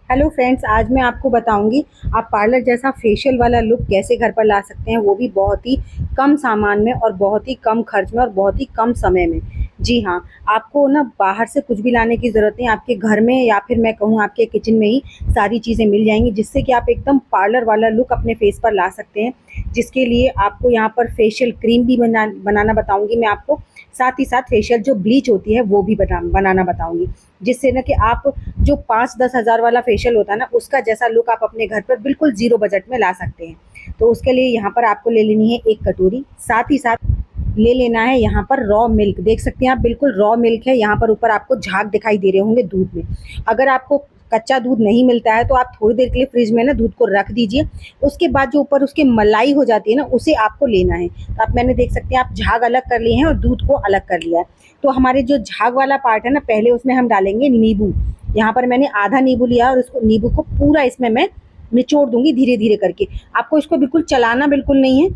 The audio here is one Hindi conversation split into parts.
हेलो फ्रेंड्स, आज मैं आपको बताऊंगी आप पार्लर जैसा फेशियल वाला लुक कैसे घर पर ला सकते हैं, वो भी बहुत ही कम सामान में और बहुत ही कम खर्च में और बहुत ही कम समय में। जी हाँ, आपको ना बाहर से कुछ भी लाने की ज़रूरत नहीं, आपके घर में या फिर मैं कहूँ आपके किचन में ही सारी चीज़ें मिल जाएंगी, जिससे कि आप एकदम पार्लर वाला लुक अपने फेस पर ला सकते हैं। जिसके लिए आपको यहाँ पर फेशियल क्रीम भी बनाना बताऊँगी मैं आपको, साथ ही साथ फेशियल जो ब्लीच होती है वो भी बनाना बताऊँगी, जिससे ना कि आप जो 5-10 हज़ार वाला फेशियल होता है ना, उसका जैसा लुक आप अपने घर पर बिल्कुल ज़ीरो बजट में ला सकते हैं। तो उसके लिए यहाँ पर आपको ले लेनी है 1 कटोरी, साथ ही साथ ले लेना है यहाँ पर रॉ मिल्क। देख सकते हैं आप, बिल्कुल रॉ मिल्क है। यहाँ पर ऊपर आपको झाग दिखाई दे रहे होंगे दूध में। अगर आपको कच्चा दूध नहीं मिलता है तो आप थोड़ी देर के लिए फ्रिज में ना दूध को रख दीजिए। उसके बाद जो ऊपर उसके मलाई हो जाती है ना, उसे आपको लेना है। तो आप मैंने देख सकते हैं आप झाग अलग कर लिए हैं और दूध को अलग कर लिया है। तो हमारे जो झाग वाला पार्ट है ना, पहले उसमें हम डालेंगे नींबू। यहाँ पर मैंने आधा नींबू लिया और उसको नींबू को पूरा इसमें मैं निचोड़ दूंगी धीरे धीरे करके। आपको इसको बिल्कुल चलाना बिल्कुल नहीं है,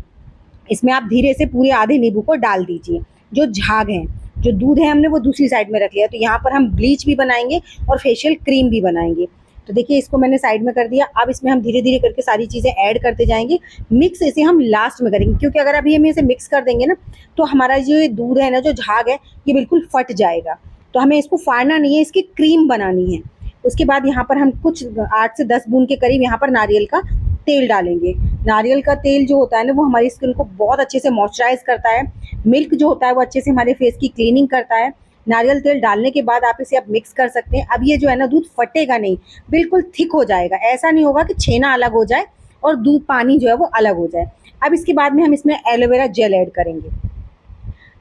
इसमें आप धीरे से पूरे आधे नींबू को डाल दीजिए। जो झाग है, जो दूध है, हमने वो दूसरी साइड में रख लिया। तो यहाँ पर हम ब्लीच भी बनाएंगे और फेशियल क्रीम भी बनाएंगे। तो देखिए, इसको मैंने साइड में कर दिया। अब इसमें हम धीरे धीरे करके सारी चीज़ें ऐड करते जाएंगे। मिक्स इसे हम लास्ट में करेंगे, क्योंकि अगर अभी हम इसे मिक्स कर देंगे ना, तो हमारा जो ये दूध है ना, जो झाग है, ये बिल्कुल फट जाएगा। तो हमें इसको फाड़ना नहीं है, इसकी क्रीम बनानी है। उसके बाद यहाँ पर हम कुछ 8 से 10 बूंद के करीब यहाँ पर नारियल का तेल डालेंगे। नारियल का तेल जो होता है ना, वो हमारी स्किन को बहुत अच्छे से मॉइस्चराइज करता है। मिल्क जो होता है वो अच्छे से हमारे फेस की क्लीनिंग करता है। नारियल तेल डालने के बाद आप इसे अब मिक्स कर सकते हैं। अब ये जो है ना, दूध फटेगा नहीं, बिल्कुल थिक हो जाएगा। ऐसा नहीं होगा कि छेना अलग हो जाए और दूध पानी जो है वो अलग हो जाए। अब इसके बाद में हम इसमें एलोवेरा जेल ऐड करेंगे।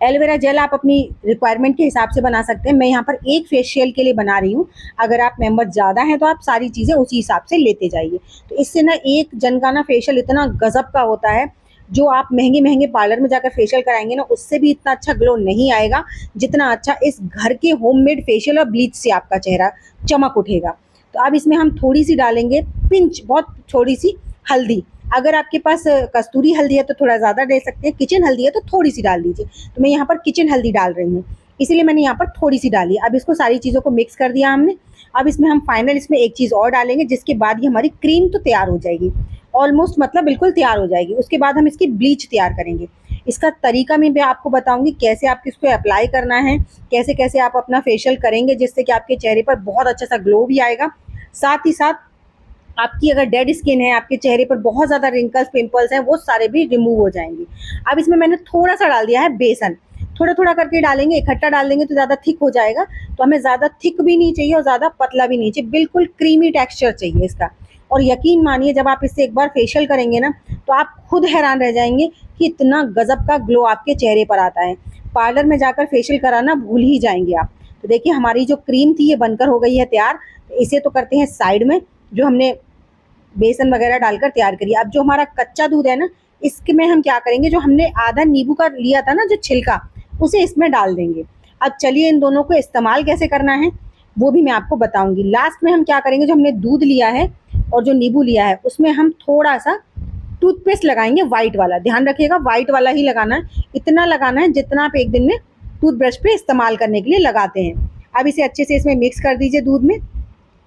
एलोवेरा जेल आप अपनी रिक्वायरमेंट के हिसाब से बना सकते हैं। मैं यहाँ पर एक फेशियल के लिए बना रही हूँ। अगर आप मेंबर ज़्यादा हैं तो आप सारी चीज़ें उसी हिसाब से लेते जाइए। तो इससे ना एक जन का ना फेशियल इतना गजब का होता है, जो आप महंगे महंगे पार्लर में जाकर फेशियल कराएंगे ना, उससे भी इतना अच्छा ग्लो नहीं आएगा जितना अच्छा इस घर के होममेड फेशियल और ब्लीच से आपका चेहरा चमक उठेगा। तो अब इसमें हम थोड़ी सी डालेंगे पिंच, बहुत थोड़ी सी हल्दी। अगर आपके पास कस्तूरी हल्दी है तो थोड़ा ज़्यादा दे सकते हैं, किचन हल्दी है तो थोड़ी सी डाल दीजिए। तो मैं यहाँ पर किचन हल्दी डाल रही हूँ, इसीलिए मैंने यहाँ पर थोड़ी सी डाली। अब इसको सारी चीज़ों को मिक्स कर दिया हमने। अब इसमें हम फाइनल इसमें एक चीज़ और डालेंगे, जिसके बाद ये हमारी क्रीम तो तैयार हो जाएगी, ऑलमोस्ट मतलब बिल्कुल तैयार हो जाएगी। उसके बाद हम इसकी ब्लीच तैयार करेंगे। इसका तरीका मैं आपको बताऊंगी, कैसे आप इसको अप्लाई करना है, कैसे कैसे आप अपना फेशियल करेंगे, जिससे कि आपके चेहरे पर बहुत अच्छा सा ग्लो भी आएगा। साथ ही साथ आपकी अगर डेड स्किन है, आपके चेहरे पर बहुत ज़्यादा रिंकल्स पिंपल्स हैं, वो सारे भी रिमूव हो जाएंगे। अब इसमें मैंने थोड़ा सा डाल दिया है बेसन। थोड़ा थोड़ा करके डालेंगे, इकट्ठा डाल देंगे तो ज़्यादा थिक हो जाएगा। तो हमें ज़्यादा थिक भी नहीं चाहिए और ज़्यादा पतला भी नहीं चाहिए, बिल्कुल क्रीमी टेक्सचर चाहिए इसका। और यकीन मानिए, जब आप इससे एक बार फेशियल करेंगे ना, तो आप खुद हैरान रह जाएंगे कि इतना गजब का ग्लो आपके चेहरे पर आता है। पार्लर में जाकर फेशियल कराना भूल ही जाएंगे आप। तो देखिए, हमारी जो क्रीम थी ये बनकर हो गई है तैयार। इसे तो करते हैं साइड में, जो हमने बेसन वगैरह डालकर तैयार करिए। अब जो हमारा कच्चा दूध है ना, इसमें हम क्या करेंगे, जो हमने आधा नींबू का लिया था ना, जो छिलका, उसे इसमें डाल देंगे। अब चलिए, इन दोनों को इस्तेमाल कैसे करना है वो भी मैं आपको बताऊंगी। लास्ट में हम क्या करेंगे, जो हमने दूध लिया है और जो नींबू लिया है, उसमें हम थोड़ा सा टूथपेस्ट लगाएंगे, वाइट वाला। ध्यान रखिएगा, वाइट वाला ही लगाना है। इतना लगाना है जितना आप एक दिन में टूथब्रश पे इस्तेमाल करने के लिए लगाते हैं। अब इसे अच्छे से इसमें मिक्स कर दीजिए दूध में।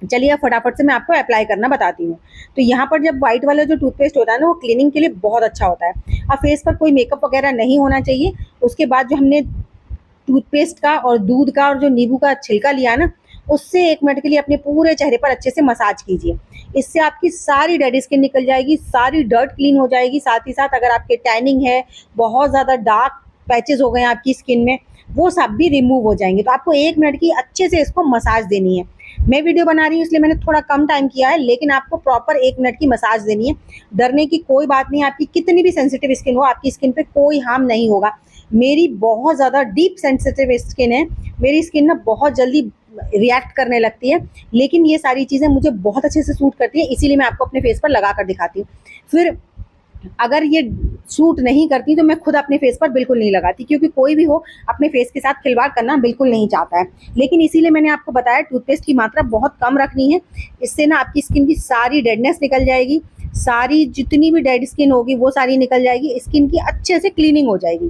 चलिए, अब फटाफट से मैं आपको अप्लाई करना बताती हूँ। तो यहाँ पर जब व्हाइट वाला जो टूथपेस्ट होता है ना, वो क्लीनिंग के लिए बहुत अच्छा होता है। अब फेस पर कोई मेकअप वगैरह नहीं होना चाहिए। उसके बाद जो हमने टूथपेस्ट का और दूध का और जो नींबू का छिलका लिया है ना, उससे 1 मिनट के लिए अपने पूरे चेहरे पर अच्छे से मसाज कीजिए। इससे आपकी सारी डेड स्किन निकल जाएगी, सारी डर्ट क्लीन हो जाएगी। साथ ही साथ अगर आपके टैनिंग है, बहुत ज़्यादा डार्क पैचेस हो गए हैं आपकी स्किन में, वो सब भी रिमूव हो जाएंगे। तो आपको 1 मिनट की अच्छे से इसको मसाज देनी है। मैं वीडियो बना रही हूँ इसलिए मैंने थोड़ा कम टाइम किया है, लेकिन आपको प्रॉपर 1 मिनट की मसाज देनी है। डरने की कोई बात नहीं है, आपकी कितनी भी सेंसिटिव स्किन हो, आपकी स्किन पे कोई हार्म नहीं होगा। मेरी बहुत ज़्यादा डीप सेंसिटिव स्किन है, मेरी स्किन ना बहुत जल्दी रिएक्ट करने लगती है, लेकिन ये सारी चीज़ें मुझे बहुत अच्छे से सूट करती है, इसीलिए मैं आपको अपने फेस पर लगा कर दिखाती हूँ। फिर अगर ये सूट नहीं करती तो मैं खुद अपने फेस पर बिल्कुल नहीं लगाती, क्योंकि कोई भी हो अपने फेस के साथ खिलवाड़ करना बिल्कुल नहीं चाहता है। लेकिन इसीलिए मैंने आपको बताया, टूथपेस्ट की मात्रा बहुत कम रखनी है। इससे ना आपकी स्किन की सारी डेडनेस निकल जाएगी, सारी जितनी भी डेड स्किन होगी वो सारी निकल जाएगी, स्किन की अच्छे से क्लीनिंग हो जाएगी।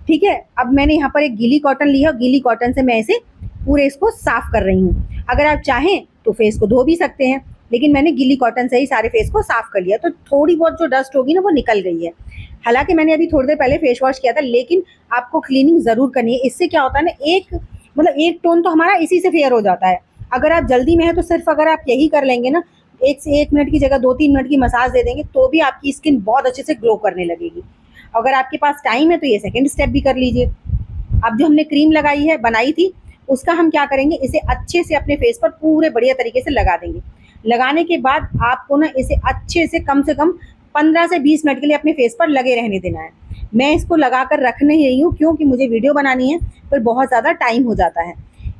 ठीक है, अब मैंने यहाँ पर एक गीली कॉटन ली है और गीली कॉटन से मैं इसे पूरे इसको साफ कर रही हूँ। अगर आप चाहें तो फेस को धो भी सकते हैं, लेकिन मैंने गीली कॉटन से ही सारे फेस को साफ कर लिया, तो थोड़ी बहुत जो डस्ट होगी ना वो निकल गई है। हालांकि मैंने अभी थोड़ी देर पहले फेस वॉश किया था, लेकिन आपको क्लीनिंग ज़रूर करनी है। इससे क्या होता है ना, एक टोन तो हमारा इसी से फेयर हो जाता है। अगर आप जल्दी में है तो सिर्फ अगर आप यही कर लेंगे ना, 1 से 1 मिनट की जगह 2-3 मिनट की मसाज दे देंगे, तो भी आपकी स्किन बहुत अच्छे से ग्लो करने लगेगी। अगर आपके पास टाइम है तो ये सेकंड स्टेप भी कर लीजिए। अब जो हमने क्रीम लगाई है, बनाई थी, उसका हम क्या करेंगे, इसे अच्छे से अपने फेस पर पूरे बढ़िया तरीके से लगा देंगे। लगाने के बाद आपको ना इसे अच्छे से कम 15 से 20 मिनट के लिए अपने फेस पर लगे रहने देना है। मैं इसको लगा कर रख नहीं रही हूँ, क्योंकि मुझे वीडियो बनानी है, फिर बहुत ज़्यादा टाइम हो जाता है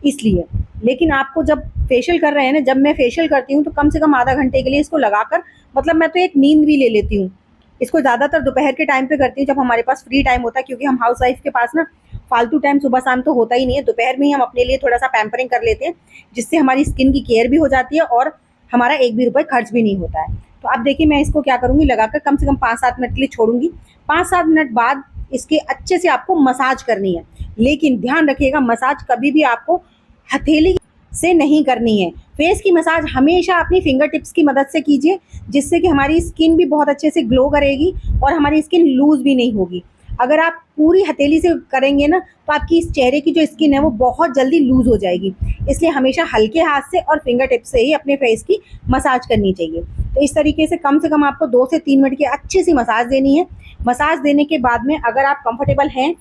इसलिए। लेकिन आपको जब फेशियल कर रहे हैं ना, जब मैं फेशियल करती हूँ तो कम से कम आधा घंटे के लिए इसको लगाकर, मतलब मैं तो एक नींद भी ले लेती हूँ। इसको ज़्यादातर दोपहर के टाइम पे करती हूँ, जब हमारे पास फ्री टाइम होता है, क्योंकि हम हाउस वाइफ के पास ना फालतू टाइम सुबह शाम तो होता ही नहीं है। दोपहर में ही हम अपने लिए थोड़ा सा पैम्परिंग कर लेते हैं, जिससे हमारी स्किन की केयर भी हो जाती है और हमारा एक भी रुपये खर्च भी नहीं होता है। तो अब देखिए, मैं इसको क्या करूँगी, लगाकर कम से कम 5-7 मिनट के लिए छोड़ूंगी। 5-7 मिनट बाद इसके अच्छे से आपको मसाज करनी है, लेकिन ध्यान रखिएगा, मसाज कभी भी आपको हथेली से नहीं करनी है। फेस की मसाज हमेशा अपनी फिंगर टिप्स की मदद से कीजिए, जिससे कि हमारी स्किन भी बहुत अच्छे से ग्लो करेगी और हमारी स्किन लूज़ भी नहीं होगी। अगर आप पूरी हथेली से करेंगे ना, तो आपकी इस चेहरे की जो स्किन है वो बहुत जल्दी लूज़ हो जाएगी। इसलिए हमेशा हल्के हाथ से और फिंगर टिप्स से ही अपने फेस की मसाज करनी चाहिए। तो इस तरीके से कम आपको 2 से 3 मिनट की अच्छी सी मसाज देनी है। मसाज देने के बाद में अगर आप कंफर्टेबल हैं,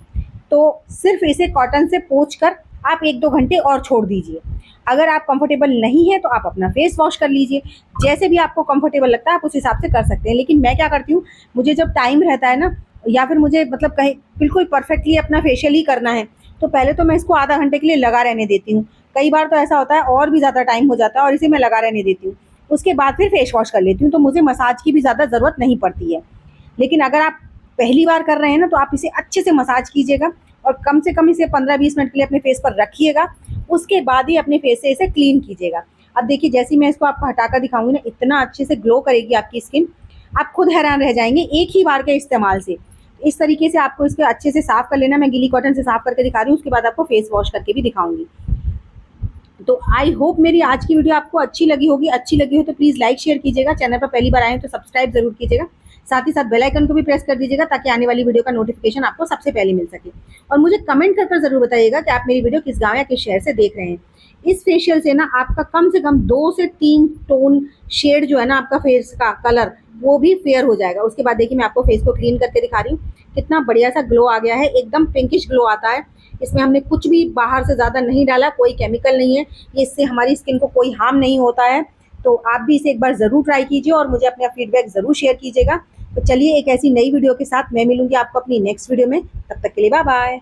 तो सिर्फ इसे कॉटन से पोंछ कर आप 1-2 घंटे और छोड़ दीजिए। अगर आप कंफर्टेबल नहीं है तो आप अपना फेस वॉश कर लीजिए। जैसे भी आपको कंफर्टेबल लगता है आप उस हिसाब से कर सकते हैं। लेकिन मैं क्या करती हूँ, मुझे जब टाइम रहता है ना, या फिर मुझे मतलब कहीं बिल्कुल परफेक्टली अपना फेशियल ही करना है, तो पहले तो मैं इसको आधा घंटे के लिए लगा रहने देती हूँ। कई बार तो ऐसा होता है और भी ज़्यादा टाइम हो जाता है और इसे मैं लगा रहने देती हूँ। उसके बाद फिर फेस वॉश कर लेती हूँ, तो मुझे मसाज की भी ज़्यादा ज़रूरत नहीं पड़ती है। लेकिन अगर आप पहली बार कर रहे हैं ना, तो आप इसे अच्छे से मसाज कीजिएगा और कम से कम इसे 15-20 मिनट के लिए अपने फेस पर रखिएगा। उसके बाद ही अपने फेस से इसे क्लीन कीजिएगा। अब देखिए, जैसे ही मैं इसको आपको हटाकर दिखाऊंगी ना, इतना अच्छे से ग्लो करेगी आपकी स्किन, आप खुद हैरान रह जाएंगे एक ही बार के इस्तेमाल से। इस तरीके से आपको इसको अच्छे से साफ कर लेना। मैं गीली कॉटन से साफ करके दिखा रही हूँ, उसके बाद आपको फेस वॉश करके भी दिखाऊंगी। तो आई होप मेरी आज की वीडियो आपको अच्छी लगी होगी। अच्छी लगी हो तो प्लीज़ लाइक शेयर कीजिएगा। चैनल पर पहली बार आए तो सब्सक्राइब जरूर कीजिएगा। साथ ही साथ बेल आइकन को भी प्रेस कर दीजिएगा, ताकि आने वाली वीडियो का नोटिफिकेशन आपको सबसे पहले मिल सके। और मुझे कमेंट कर ज़रूर बताइएगा कि आप मेरी वीडियो किस गाँव या किस शहर से देख रहे हैं। इस फेशियल से ना आपका कम से कम 2 से 3 टोन शेड जो है ना, आपका फेस का कलर वो भी फेयर हो जाएगा। उसके बाद देखिए, मैं आपको फेस को क्लीन करके दिखा रही हूँ, कितना बढ़िया सा ग्लो आ गया है। एकदम पिंकिश ग्लो आता है। इसमें हमने कुछ भी बाहर से ज़्यादा नहीं डाला, कोई केमिकल नहीं है। ये इससे हमारी स्किन को कोई हार्म नहीं होता है। तो आप भी इसे एक बार ज़रूर ट्राई कीजिए और मुझे अपना फीडबैक ज़रूर शेयर कीजिएगा। तो चलिए, एक ऐसी नई वीडियो के साथ मैं मिलूंगी आपको अपनी नेक्स्ट वीडियो में। तब तक के लिए बाय बाय।